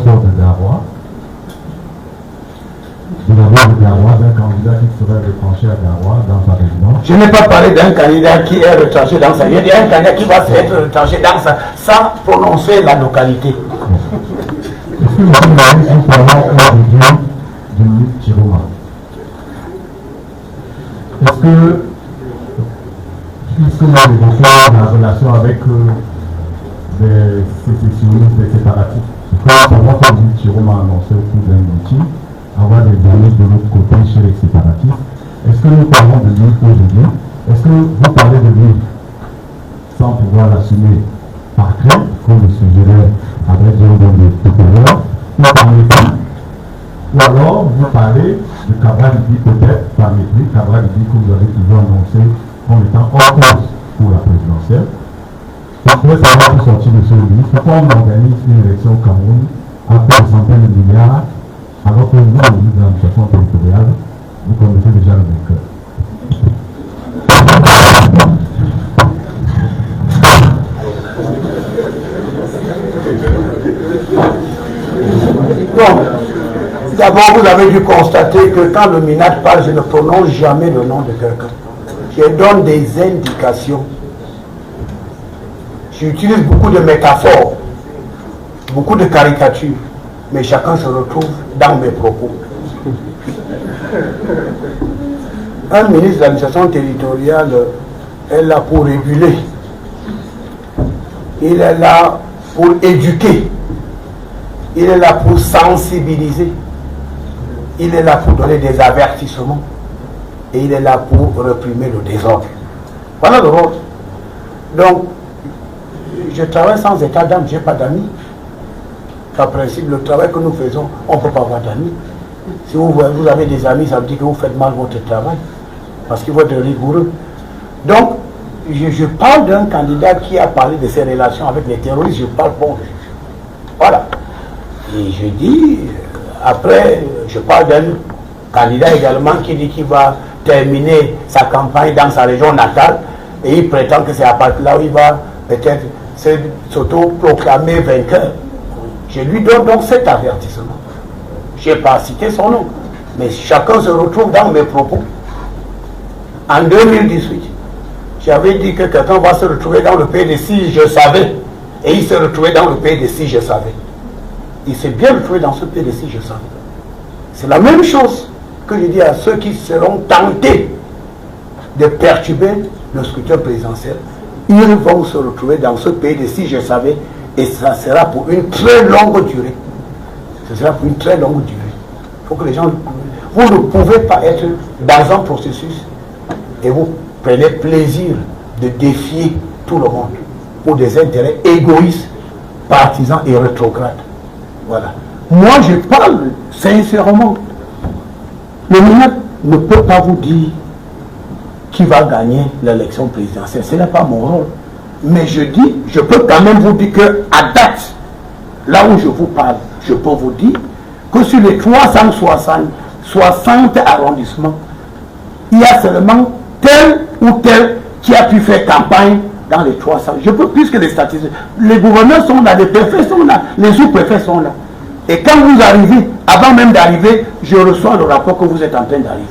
sort de Garoua. De l'abord de Garoua, d'un candidat qui serait retranché à Garoua dans sa résidence. Je n'ai pas parlé d'un candidat qui est retranché dans sa résidence. J'ai dit un candidat qui va être retranché dans sa, sans prononcer la localité. Est-ce que vous parlons aujourd'hui du ministre Chiroma? Est-ce que, puisque nous évoquons la relation avec des sécessionnistes, des séparatistes, parce que le ministre Chiroma a annoncé au cours d'un meeting avoir des données de l'autre côté chez les séparatistes, est-ce que nous parlons de lui aujourd'hui? Est-ce que vous parlez de lui sans pouvoir l'assumer par crainte, comme le suggérait avec Jean de Topéra, ou alors vous parlez de Cabral Idi peut-être par mépris, Cabral Idi que vous avez toujours annoncé comme étant hors cause pour la présidentielle. Je voudrais savoir pour sortir de ce ministre, pourquoi on organise une élection au Cameroun à peu de centaines de milliards, alors que vous, au niveau de l'administration territoriale, vous connaissez déjà le vainqueur. Bon, d'abord, vous avez dû constater que quand le MINAD parle, je ne prononce jamais le nom de quelqu'un. Je donne des indications. J'utilise beaucoup de métaphores, beaucoup de caricatures, mais chacun se retrouve dans mes propos. Un ministre de l'administration territoriale est là pour réguler. Il est là pour éduquer. Il est là pour sensibiliser. Il est là pour donner des avertissements. Et il est là pour réprimer le désordre. Voilà le rôle. Donc, je travaille sans état d'âme, je n'ai pas d'amis. Par principe, le travail que nous faisons, on ne peut pas avoir d'amis. Si vous avez des amis, ça veut dire que vous faites mal votre travail. Parce qu'il faut être rigoureux. Donc, je parle d'un candidat qui a parlé de ses relations avec les terroristes. Je parle bon. Voilà. Et je dis, après, je parle d'un candidat également qui dit qu'il va terminer sa campagne dans sa région natale et il prétend que c'est à partir là où il va peut-être s'auto-proclamer vainqueur. Je lui donne donc cet avertissement. Je n'ai pas cité son nom, mais chacun se retrouve dans mes propos. En 2018, j'avais dit que quelqu'un va se retrouver dans le pays de si je savais, et il s'est retrouvé dans le pays de si je savais. Il s'est bien retrouvé dans ce pays de si je savais. C'est la même chose que je dis à ceux qui seront tentés de perturber le scrutin présidentiel. Ils vont se retrouver dans ce pays de si je savais, et ça sera pour une très longue durée. Ce sera pour une très longue durée. Il faut que les gens... Vous ne pouvez pas être dans un processus et vous prenez plaisir de défier tout le monde pour des intérêts égoïstes, partisans et rétrogrades. Voilà. Moi, je parle sincèrement. Le MINAD ne peut pas vous dire qui va gagner l'élection présidentielle. Ce n'est pas mon rôle. Mais je dis, je peux quand même vous dire qu'à date, là où je vous parle, je peux vous dire que sur les 360 arrondissements, il y a seulement tel ou tel qui a pu faire campagne dans les 300. Je peux plus que les statistiques. Les gouverneurs sont là, les préfets sont là, les sous-préfets sont là. Et quand vous arrivez, avant même d'arriver, je reçois le rapport que vous êtes en train d'arriver.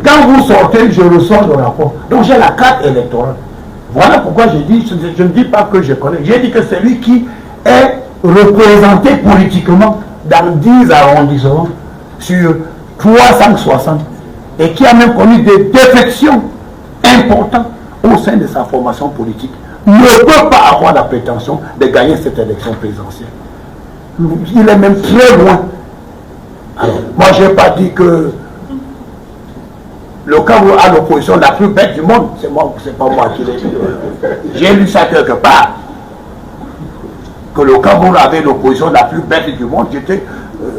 Quand vous sortez, je reçois le rapport. Donc j'ai la carte électorale. Voilà pourquoi je dis, je ne dis pas que je connais. J'ai dit que c'est lui qui est représenté politiquement dans 10 arrondissements sur 360 et qui a même connu des défections importantes au sein de sa formation politique, ne peut pas avoir la prétention de gagner cette élection présidentielle. Il est même très loin. Alors, moi, je n'ai pas dit que le Cameroun a l'opposition la plus bête du monde. C'est pas moi qui l'ai dit. J'ai lu ça quelque part. Que le Cameroun avait l'opposition la plus bête du monde. J'étais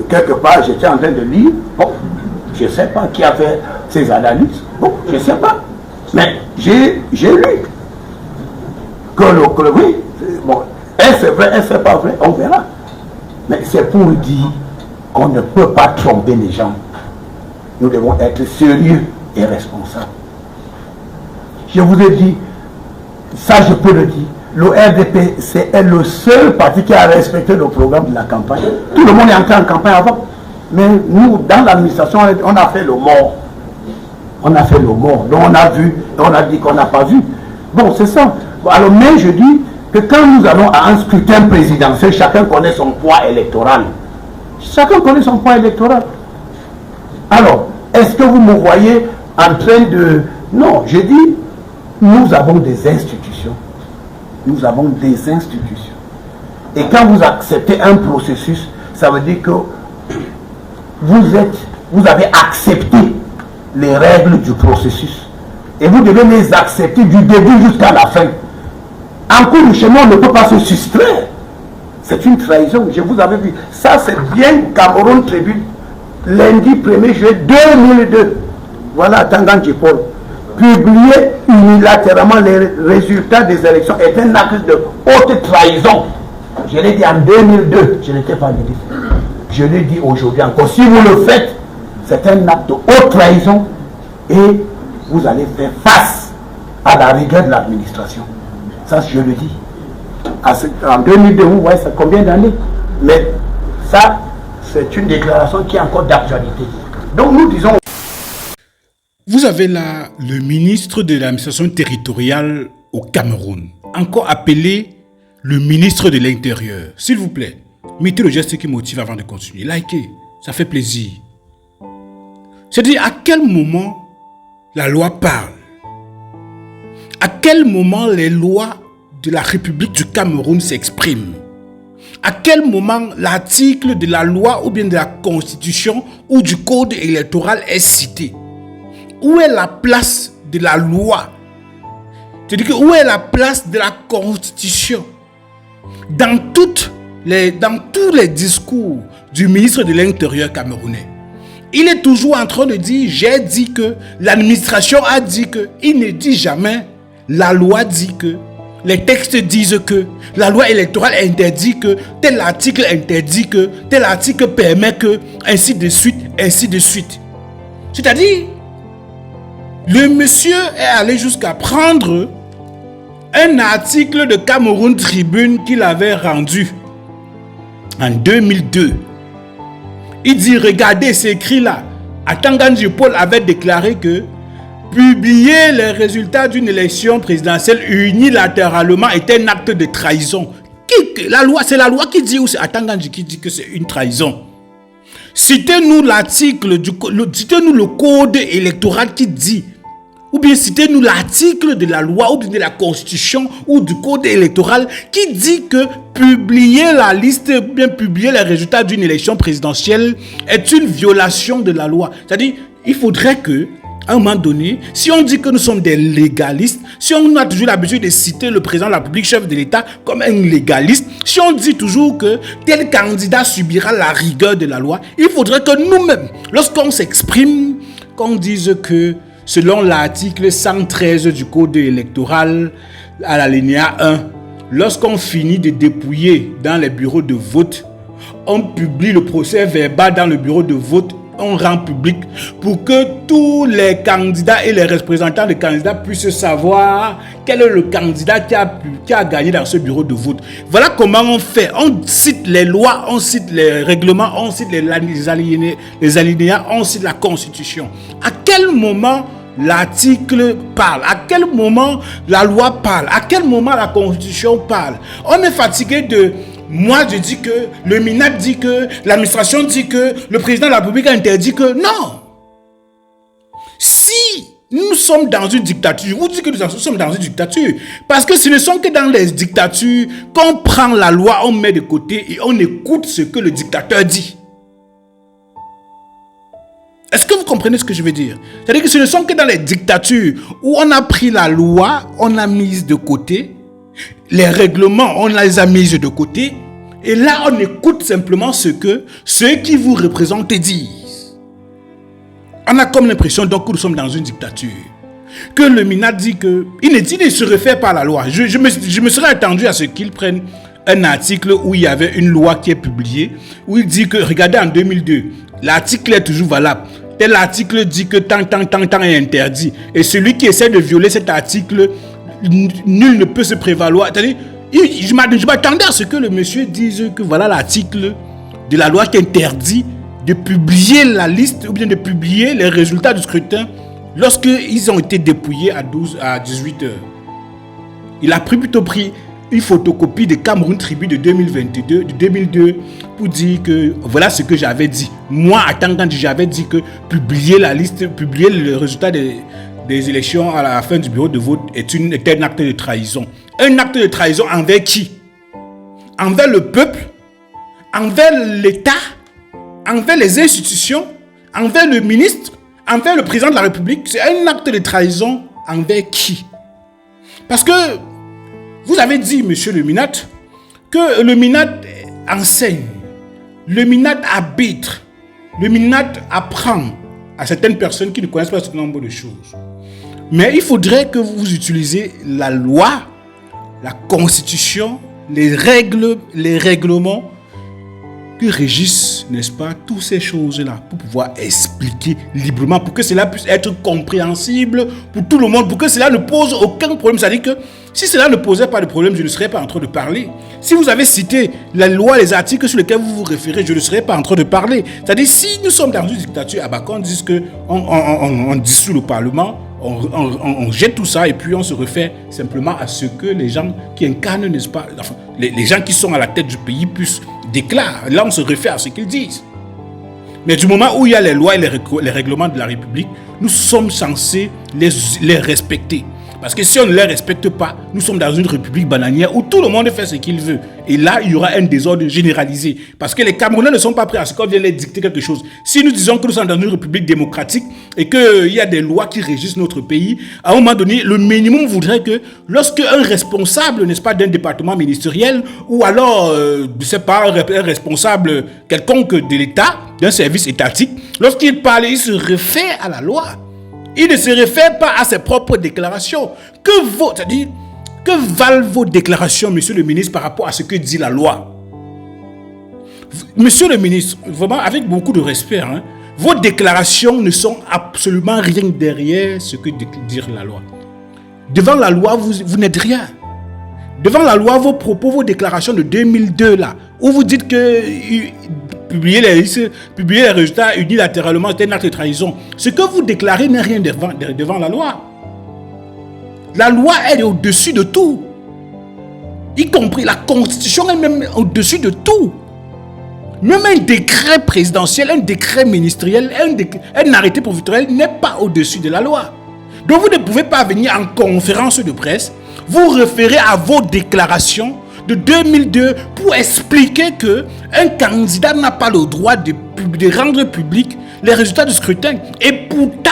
quelque part, j'étais en train de lire. Bon, je ne sais pas qui a fait ces analyses. Bon, je ne sais pas. Mais j'ai lu que oui, bon, est-ce c'est vrai, est-ce c'est pas vrai, on verra. Mais c'est pour dire qu'on ne peut pas tromper les gens. Nous devons être sérieux et responsables. Je vous ai dit, ça je peux le dire, le RDPC est le seul parti qui a respecté le programme de la campagne. Tout le monde est entré en campagne avant. Mais nous, dans l'administration, on a fait le mort. On a fait le mort. Donc on a vu, et on a dit qu'on n'a pas vu. Bon, c'est ça. Alors, mais je dis que quand nous allons à un scrutin présidentiel, chacun connaît son poids électoral. Chacun connaît son poids électoral. Alors, est-ce que vous me voyez en train de... Non, je dis, nous avons des institutions. Nous avons des institutions. Et quand vous acceptez un processus, ça veut dire que vous avez accepté les règles du processus. Et vous devez les accepter du début jusqu'à la fin. En cours de chemin, on ne peut pas se soustraire. C'est une trahison. Je vous avais vu. Ça, c'est bien Cameroun Tribune. Lundi 1er juillet 2002. Voilà Tangan Djipol. Publier unilatéralement les résultats des élections est un acte de haute trahison. Je l'ai dit en 2002, je n'étais pas dit. Je l'ai dit aujourd'hui encore. Si vous le faites, c'est un acte de haute trahison et vous allez faire face à la rigueur de l'administration. Ça, je le dis. En 2002, vous voyez, c'est combien d'années? Mais ça, c'est une déclaration qui est encore d'actualité. Donc nous disons... Vous avez là le ministre de l'administration territoriale au Cameroun, encore appelé le ministre de l'Intérieur. S'il vous plaît, mettez le geste qui motive avant de continuer. Likez, ça fait plaisir. C'est-à-dire, à quel moment la loi parle? À quel moment les lois de la République du Cameroun s'expriment? À quel moment l'article de la loi ou bien de la Constitution ou du Code électoral est cité? Où est la place de la loi? C'est-à-dire où est la place de la Constitution? Dans tous les discours du ministre de l'Intérieur camerounais, il est toujours en train de dire, j'ai dit que, l'administration a dit que, il ne dit jamais, la loi dit que, les textes disent que, la loi électorale interdit que, tel article interdit que, tel article permet que, ainsi de suite, ainsi de suite. C'est-à-dire, le monsieur est allé jusqu'à prendre un article de Cameroun Tribune qu'il avait rendu en 2002. Il dit, regardez, c'est écrit là. Tangan Djipol avait déclaré que publier les résultats d'une élection présidentielle unilatéralement est un acte de trahison. La loi, c'est la loi qui dit, ou c'est Tangan Djipol qui dit que c'est une trahison. Citez-nous l'article, citez-nous le code électoral qui dit, ou bien citez-nous l'article de la loi ou bien de la Constitution ou du code électoral qui dit que publier la liste ou bien publier les résultats d'une élection présidentielle est une violation de la loi. C'est-à-dire, il faudrait que, à un moment donné, si on dit que nous sommes des légalistes, si on a toujours l'habitude de citer le président de la République, chef de l'État, comme un légaliste, si on dit toujours que tel candidat subira la rigueur de la loi, il faudrait que nous-mêmes, lorsqu'on s'exprime, qu'on dise que selon l'article 113 du Code électoral, à l'alinéa 1, lorsqu'on finit de dépouiller dans les bureaux de vote, on publie le procès verbal dans le bureau de vote, on rend public pour que tous les candidats et les représentants des candidats puissent savoir quel est le candidat qui a gagné dans ce bureau de vote. Voilà comment on fait. On cite les lois, on cite les règlements, on cite les alinéas, on cite la Constitution. À quel moment l'article parle? À quel moment la loi parle? À quel moment la Constitution parle? On est fatigué de... Moi, je dis que le MINAC dit que, l'administration dit que, le président de la République a interdit que... Non! Si nous sommes dans une dictature, je vous dis que nous sommes dans une dictature, parce que ce ne sont que dans les dictatures qu'on prend la loi, on met de côté et on écoute ce que le dictateur dit. Est-ce que vous comprenez ce que je veux dire? C'est-à-dire que ce ne sont que dans les dictatures où on a pris la loi, on l'a mise de côté, les règlements, on les a mis de côté, et là, on écoute simplement ce que ceux qui vous représentent disent. On a comme l'impression donc que nous sommes dans une dictature. Que le MINAC dit que... Il ne se réfère pas à la loi. Je me serais attendu à ce qu'ils prennent un article où il y avait une loi qui est publiée, où il dit que, regardez, en 2002, l'article est toujours valable. Tel article dit que tant est interdit. Et celui qui essaie de violer cet article, nul ne peut se prévaloir. C'est-à-dire, je m'attendais à ce que le monsieur dise que voilà l'article de la loi qui interdit de publier la liste ou bien de publier les résultats du scrutin lorsqu'ils ont été dépouillés à 18 heures. Il a plutôt pris une photocopie de Cameroun Tribune de 2002 pour dire que voilà ce que j'avais dit. Moi, attendant, j'avais dit que publier la liste, publier le résultat des élections à la fin du bureau de vote est un acte de trahison. Un acte de trahison envers qui? Envers le peuple, envers l'État, envers les institutions, envers le ministre, envers le président de la République. C'est un acte de trahison envers qui? Parce que vous avez dit, monsieur le Minat, que le Minat enseigne, le Minat arbitre, le Minat apprend à certaines personnes qui ne connaissent pas ce nombre de choses. Mais il faudrait que vous utilisiez la loi, la constitution, les règlements qui régissent, n'est-ce pas, toutes ces choses-là pour pouvoir expliquer librement, pour que cela puisse être compréhensible pour tout le monde, pour que cela ne pose aucun problème. C'est-à-dire que si cela ne posait pas de problème, je ne serais pas en train de parler. Si vous avez cité la loi, les articles sur lesquels vous vous référez, je ne serais pas en train de parler. C'est-à-dire, si nous sommes dans une dictature, qu'on dise qu'on dissout le Parlement, on jette tout ça et puis on se refait simplement à ce que les gens qui incarnent, n'est-ce pas, enfin, les gens qui sont à la tête du pays puissent déclarer. Là, on se refait à ce qu'ils disent. Mais du moment où il y a les lois et les règlements de la République, nous sommes censés les respecter. Parce que si on ne les respecte pas, nous sommes dans une république bananière où tout le monde fait ce qu'il veut. Et là, il y aura un désordre généralisé. Parce que les Camerounais ne sont pas prêts à ce qu'on vienne les dicter quelque chose. Si nous disons que nous sommes dans une république démocratique et qu'il y a des lois qui régissent notre pays, à un moment donné, le minimum voudrait que lorsque un responsable, n'est-ce pas, d'un département ministériel ou alors, je ne sais pas, un responsable quelconque de l'État, d'un service étatique, lorsqu'il parle, il se réfère à la loi. Il ne se réfère pas à ses propres déclarations. Que valent vos déclarations, monsieur le ministre, par rapport à ce que dit la loi? Monsieur le ministre, vraiment avec beaucoup de respect, vos déclarations ne sont absolument rien derrière ce que dit la loi. Devant la loi, vous n'êtes rien. Devant la loi, vos propos, vos déclarations de 2002, là, où vous dites que publier les résultats unilatéralement, c'est un acte de trahison. Ce que vous déclarez n'est rien devant la loi. La loi, elle est au-dessus de tout. Y compris la Constitution elle-même au-dessus de tout. Même un décret présidentiel, un décret ministériel, un arrêté provisoire n'est pas au-dessus de la loi. Donc vous ne pouvez pas venir en conférence de presse, vous référer à vos déclarations de 2002 pour expliquer qu'un candidat n'a pas le droit de rendre public les résultats du scrutin. Et pourtant,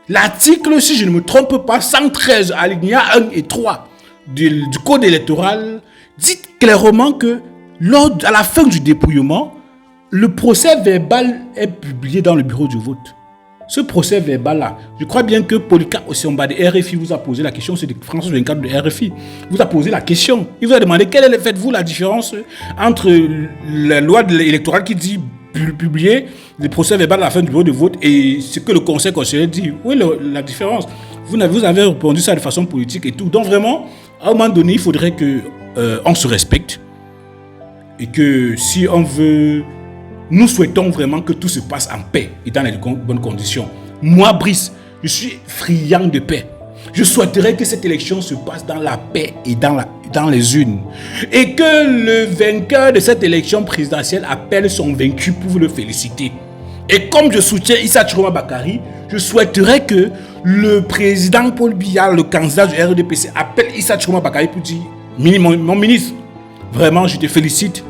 l'article, si je ne me trompe pas, 113 alinéa 1 et 3 du code électoral dit clairement que à la fin du dépouillement, le procès verbal est publié dans le bureau du vote. Ce procès verbal-là, je crois bien que Polycarpe Osiomba de RFI vous a posé la question, c'est de France 24 de RFI, vous a posé la question. Il vous a demandé faites-vous la différence entre la loi électorale qui dit publier le procès verbal à la fin du bureau de vote et ce que le Conseil constitutionnel dit. Oui, la différence. Vous avez répondu ça de façon politique et tout. Donc vraiment, à un moment donné, il faudrait qu'on se respecte et que si on veut... Nous souhaitons vraiment que tout se passe en paix et dans les bonnes conditions. Moi, Brice, je suis friand de paix. Je souhaiterais que cette élection se passe dans la paix et dans les urnes. Et que le vainqueur de cette élection présidentielle appelle son vaincu pour le féliciter. Et comme je soutiens Issa Tchiroma Bakary, je souhaiterais que le président Paul Biya, le candidat du RDPC, appelle Issa Tchiroma Bakary pour dire « Mon ministre, vraiment, je te félicite,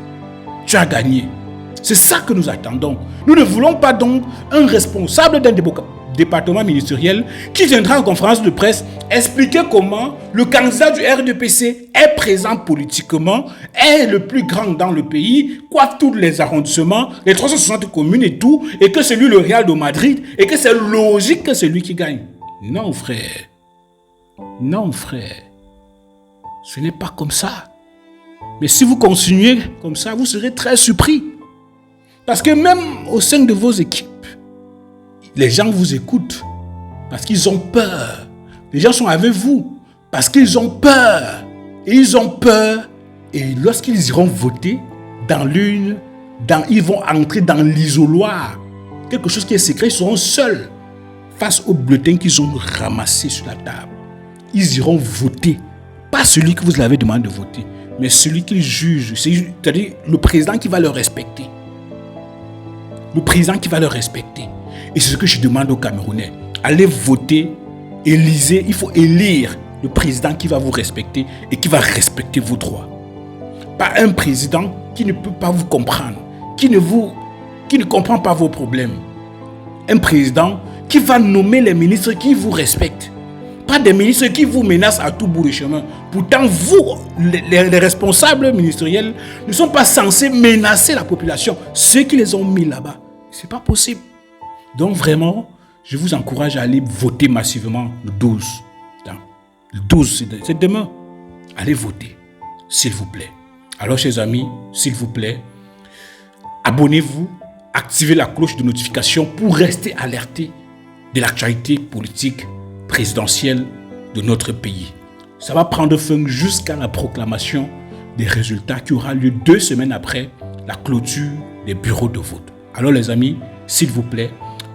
tu as gagné. » C'est ça que nous attendons. Nous ne voulons pas donc un responsable d'un département ministériel qui viendra en conférence de presse expliquer comment le candidat du RDPC est présent politiquement, est le plus grand dans le pays, coiffe tous les arrondissements, les 360 communes et tout, et que c'est lui le Real de Madrid, et que c'est logique que c'est lui qui gagne. Non, frère. Non, frère. Ce n'est pas comme ça. Mais si vous continuez comme ça, vous serez très surpris. Parce que même au sein de vos équipes, les gens vous écoutent parce qu'ils ont peur. Les gens sont avec vous. Parce qu'ils ont peur. Et ils ont peur. Et lorsqu'ils iront voter dans l'une, ils vont entrer dans l'isoloir. Quelque chose qui est secret, ils seront seuls face au bulletin qu'ils ont ramassé sur la table. Ils iront voter. Pas celui que vous avez demandé de voter, mais celui qu'ils jugent. C'est-à-dire le président qui va le respecter. Le président qui va le respecter. Et c'est ce que je demande aux Camerounais. Allez voter, élisez, il faut élire le président qui va vous respecter et qui va respecter vos droits. Pas un président qui ne peut pas vous comprendre, qui ne comprend pas vos problèmes. Un président qui va nommer les ministres qui vous respectent. Pas des ministres qui vous menacent à tout bout de chemin. Pourtant, vous, les responsables ministériels, ne sont pas censés menacer la population. Ceux qui les ont mis là-bas, c'est pas possible. Donc vraiment, je vous encourage à aller voter massivement le 12. Le 12, c'est demain. Allez voter, s'il vous plaît. Alors, chers amis, s'il vous plaît, abonnez-vous, activez la cloche de notification pour rester alerté de l'actualité politique présidentielle de notre pays. Ça va prendre fin jusqu'à la proclamation des résultats qui aura lieu 2 semaines après la clôture des bureaux de vote. Alors les amis, s'il vous plaît,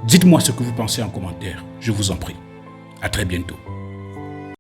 dites-moi ce que vous pensez en commentaire. Je vous en prie. À très bientôt.